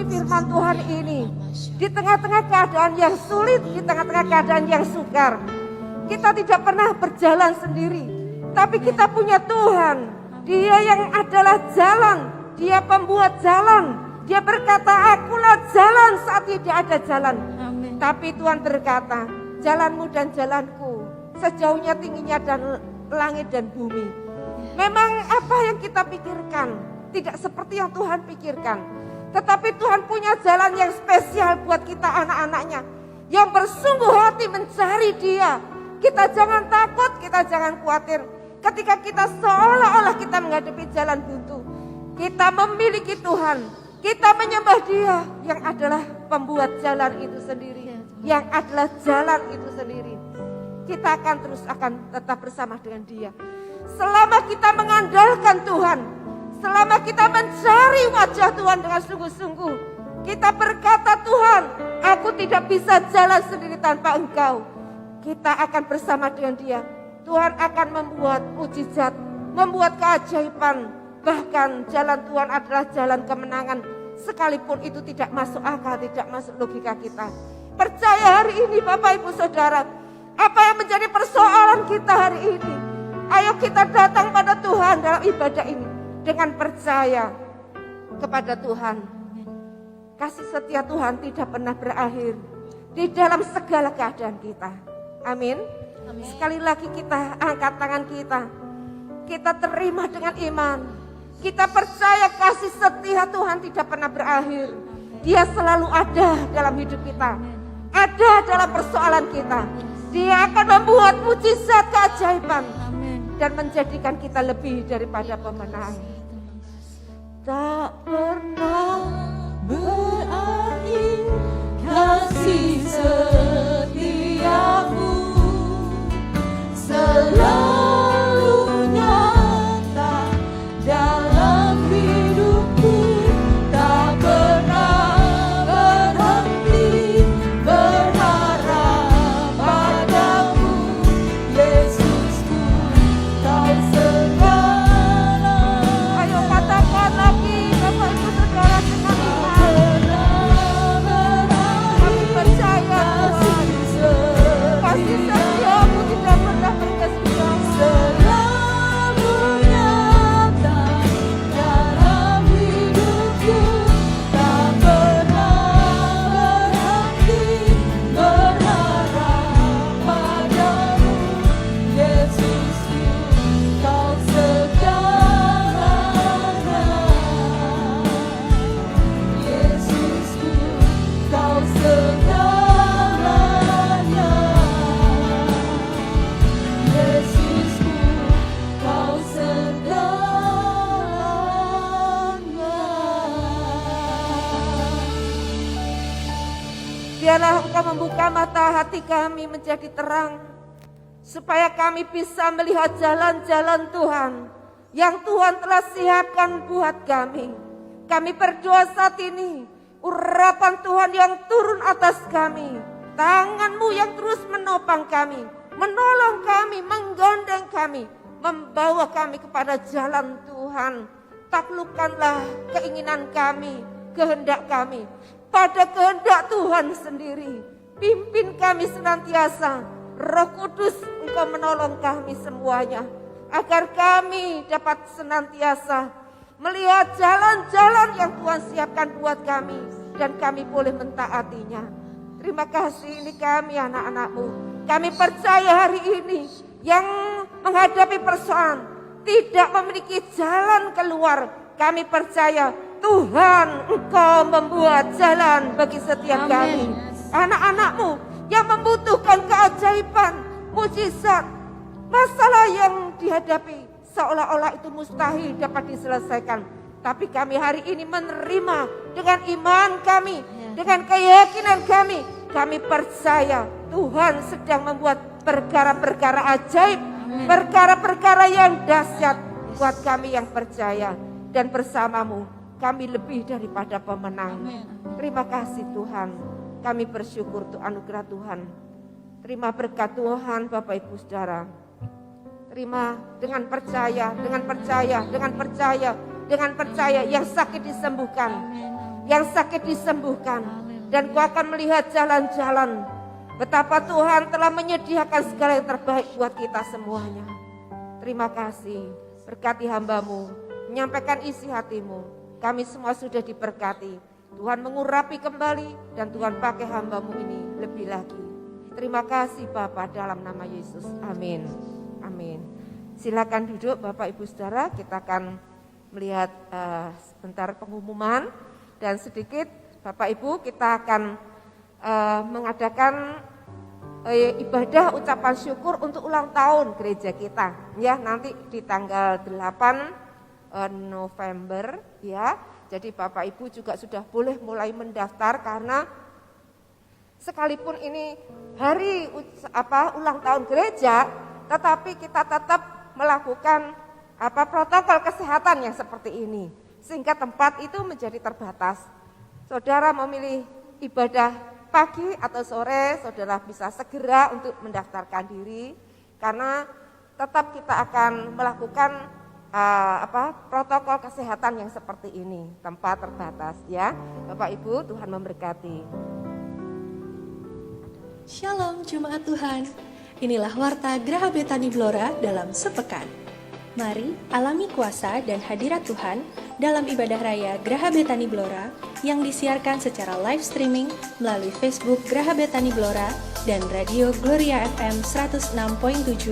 Firman Tuhan ini di tengah-tengah keadaan yang sulit, di tengah-tengah keadaan yang sukar, kita tidak pernah berjalan sendiri, tapi kita punya Tuhan. Dia yang adalah jalan, Dia pembuat jalan. Dia berkata, akulah jalan saat tidak ada jalan. Amin. Tapi Tuhan berkata, jalanmu dan jalanku sejauhnya tingginya dan langit dan bumi. Memang apa yang kita pikirkan tidak seperti yang Tuhan pikirkan. Tetapi Tuhan punya jalan yang spesial buat kita anak-anaknya yang bersungguh hati mencari Dia. Kita jangan takut, kita jangan khawatir. Ketika kita seolah-olah kita menghadapi jalan buntu, kita memiliki Tuhan, kita menyembah Dia yang adalah pembuat jalan itu sendiri, yang adalah jalan itu sendiri. Kita akan tetap bersama dengan Dia. Selama kita mengandalkan Tuhan, selama kita mencari wajah Tuhan dengan sungguh-sungguh, kita berkata, Tuhan, aku tidak bisa jalan sendiri tanpa Engkau. Kita akan bersama dengan Dia. Tuhan akan membuat mujizat, membuat keajaiban. Bahkan jalan Tuhan adalah jalan kemenangan. Sekalipun itu tidak masuk akal, tidak masuk logika kita. Percaya hari ini Bapak Ibu Saudara, apa yang menjadi persoalan kita hari ini, ayo kita datang pada Tuhan dalam ibadah ini dengan percaya kepada Tuhan. Kasih setia Tuhan tidak pernah berakhir di dalam segala keadaan kita. Amin. Amin. Sekali lagi kita angkat tangan kita. Kita terima dengan iman. Kita percaya kasih setia Tuhan tidak pernah berakhir. Dia selalu ada dalam hidup kita. Ada dalam persoalan kita. Dia akan membuat mujizat keajaiban. Dan menjadikan kita lebih daripada pemenang. Tak pernah berakhir kasih setiamu, selalu nyata dalam hidupku, tak pernah berhenti berharap padamu, Yesusku, Kau segala. Ayo katakan lagi, Bapak Biarlah Engkau membuka mata hati kami menjadi terang, supaya kami bisa melihat jalan-jalan Tuhan yang Tuhan telah siapkan buat kami. Kami berdoa saat ini, urapan Tuhan yang turun atas kami, tangan-Mu yang terus menopang kami, menolong kami, menggandeng kami, membawa kami kepada jalan Tuhan. Taklukkanlah keinginan kami, kehendak kami pada kehendak Tuhan sendiri. Pimpin kami senantiasa, Roh Kudus, Engkau menolong kami semuanya, agar kami dapat senantiasa melihat jalan-jalan yang Tuhan siapkan buat kami, dan kami boleh mentaatinya. Terima kasih, ini kami anak-anak-Mu. Kami percaya hari ini yang menghadapi persoalan tidak memiliki jalan keluar. Kami percaya Tuhan, Engkau membuat jalan bagi setiap kami. Anak-anak-Mu yang membutuhkan keajaiban, mukjizat, masalah yang dihadapi seolah-olah itu mustahil dapat diselesaikan. Tapi kami hari ini menerima dengan iman kami, dengan keyakinan kami percaya Tuhan sedang membuat perkara-perkara ajaib, perkara-perkara yang dahsyat buat kami yang percaya. Dan bersama-Mu kami lebih daripada pemenang. Terima kasih Tuhan. Kami bersyukur untuk anugerah Tuhan. Terima berkat Tuhan Bapak Ibu Saudara. Terima dengan percaya, dengan percaya yang sakit disembuhkan. Yang sakit disembuhkan. Dan Kau akan melihat jalan-jalan betapa Tuhan telah menyediakan segala yang terbaik buat kita semuanya. Terima kasih. Berkati hamba-Mu, menyampaikan isi hati-Mu. Kami semua sudah diberkati. Tuhan mengurapi kembali dan Tuhan pakai hamba-Mu ini lebih lagi. Terima kasih Bapa, dalam nama Yesus. Amin. Amin. Silakan duduk Bapak Ibu Saudara, kita akan melihat sebentar pengumuman dan sedikit Bapak Ibu kita akan mengadakan ibadah ucapan syukur untuk ulang tahun gereja kita ya, nanti di tanggal 8 November ya. Jadi Bapak Ibu juga sudah boleh mulai mendaftar, karena sekalipun ini hari ulang tahun gereja, tetapi kita tetap melakukan protokol kesehatan yang seperti ini, sehingga tempat itu menjadi terbatas. Saudara memilih ibadah pagi atau sore, saudara bisa segera untuk mendaftarkan diri, karena tetap kita akan melakukan protokol kesehatan yang seperti ini, tempat terbatas ya. Bapak Ibu, Tuhan memberkati. Shalom Jemaat Tuhan, inilah Warta Graha Betani Blora dalam sepekan. Mari alami kuasa dan hadirat Tuhan dalam ibadah raya Graha Betani Blora yang disiarkan secara live streaming melalui Facebook Graha Betani Blora dan Radio Gloria FM 106.7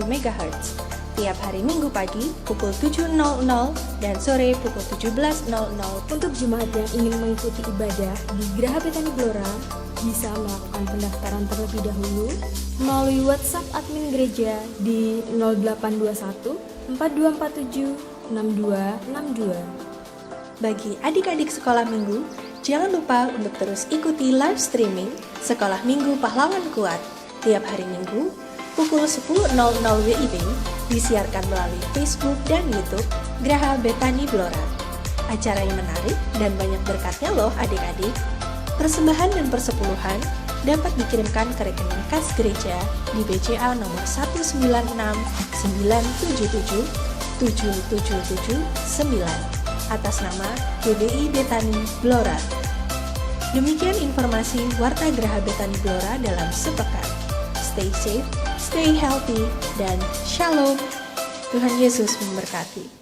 MHz. Tiap hari Minggu pagi pukul 7.00 dan sore pukul 17.00. Untuk jemaat yang ingin mengikuti ibadah di Graha Betani Blora, bisa melakukan pendaftaran terlebih dahulu melalui WhatsApp admin gereja di 0821 4247 6262. Bagi adik-adik sekolah minggu, jangan lupa untuk terus ikuti live streaming Sekolah Minggu Pahlawan Kuat tiap hari Minggu pukul 10.00 WIB, disiarkan melalui Facebook dan YouTube Graha Betani Blora. Acara yang menarik dan banyak berkatnya loh adik-adik. Persembahan dan persepuluhan dapat dikirimkan ke rekening kas gereja di BCA nomor 19697777779 atas nama GBI Betani Blora. Demikian informasi Warta Graha Betani Blora dalam sepekan. Stay safe, stay healthy, dan shalom. Tuhan Yesus memberkati.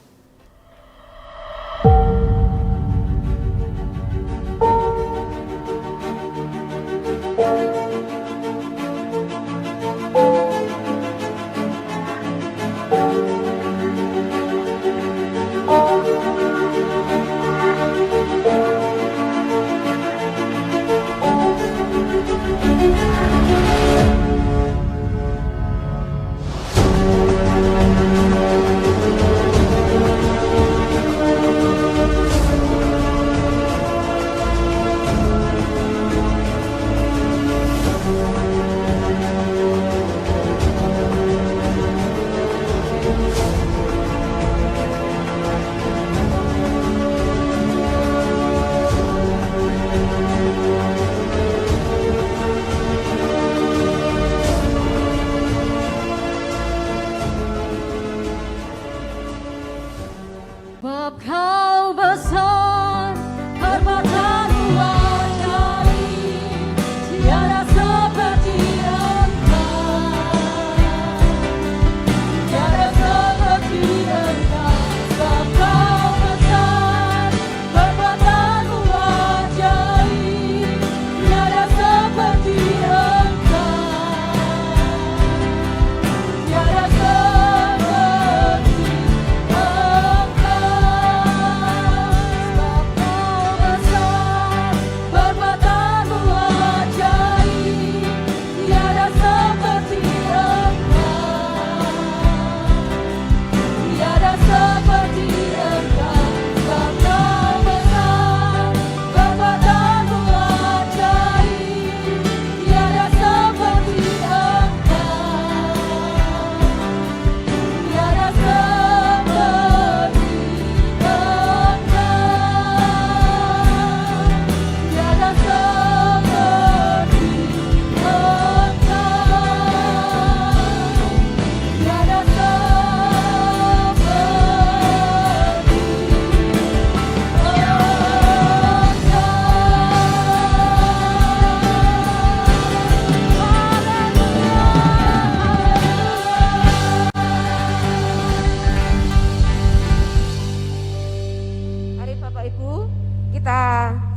Bapak Ibu, kita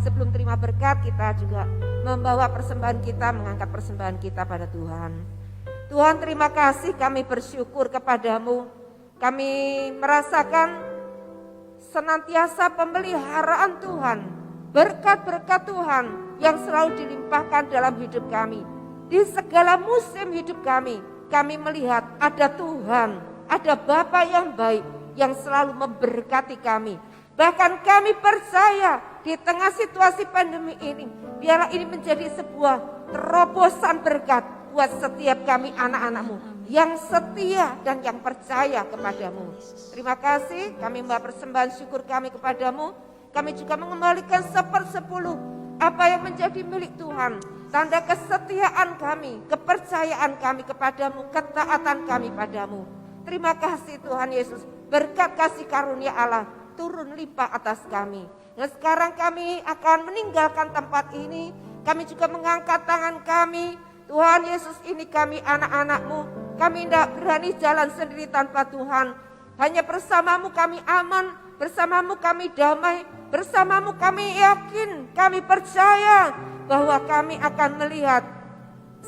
sebelum terima berkat, kita juga membawa persembahan kita, mengangkat persembahan kita pada Tuhan. Tuhan, terima kasih, kami bersyukur kepadamu. Kami merasakan senantiasa pemeliharaan Tuhan, berkat-berkat Tuhan yang selalu dilimpahkan dalam hidup kami. Di segala musim hidup kami melihat ada Tuhan, ada Bapa yang baik yang selalu memberkati kami. Bahkan kami percaya di tengah situasi pandemi ini, biarlah ini menjadi sebuah terobosan berkat buat setiap kami anak-anak-Mu yang setia dan yang percaya kepadamu. Terima kasih, kami membawa persembahan syukur kami kepadamu. Kami juga mengembalikan 1/10 apa yang menjadi milik Tuhan. Tanda kesetiaan kami, kepercayaan kami kepadamu, ketaatan kami padamu. Terima kasih Tuhan Yesus, berkat kasih karunia Allah turun limpah atas kami. Dan sekarang kami akan meninggalkan tempat ini. Kami juga mengangkat tangan kami. Tuhan Yesus, ini kami anak-anak-Mu. Kami tidak berani jalan sendiri tanpa Tuhan. Hanya bersamamu kami aman, bersamamu kami damai, bersamamu kami yakin, kami percaya bahwa kami akan melihat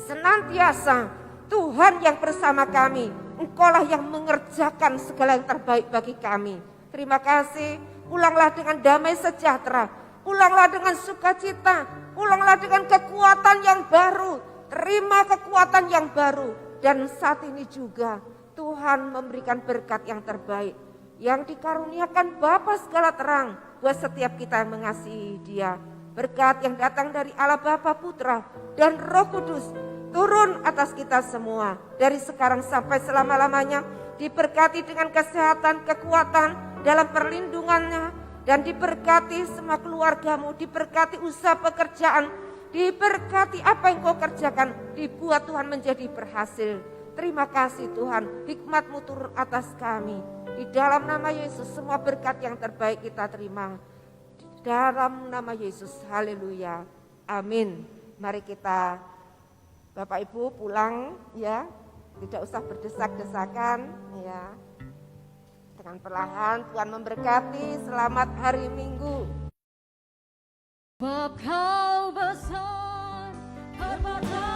senantiasa Tuhan yang bersama kami. Engkaulah yang mengerjakan segala yang terbaik bagi kami. Terima kasih, pulanglah dengan damai sejahtera, pulanglah dengan sukacita, pulanglah dengan kekuatan yang baru. Terima kekuatan yang baru, dan saat ini juga Tuhan memberikan berkat yang terbaik yang dikaruniakan Bapa segala terang buat setiap kita yang mengasihi Dia. Berkat yang datang dari Allah Bapa, Putra dan Roh Kudus turun atas kita semua dari sekarang sampai selama-lamanya. Diberkati dengan kesehatan, kekuatan dalam perlindungannya, dan diberkati semua keluargamu, diberkati usaha pekerjaan, diberkati apa yang kau kerjakan, dibuat Tuhan menjadi berhasil. Terima kasih Tuhan, hikmat-Mu turun atas kami. Di dalam nama Yesus semua berkat yang terbaik kita terima. Di dalam nama Yesus, haleluya, amin. Mari kita Bapak Ibu pulang ya, tidak usah berdesak-desakan ya. Dengan perlahan Tuhan memberkati, selamat hari Minggu. Sebab Kau besar, permata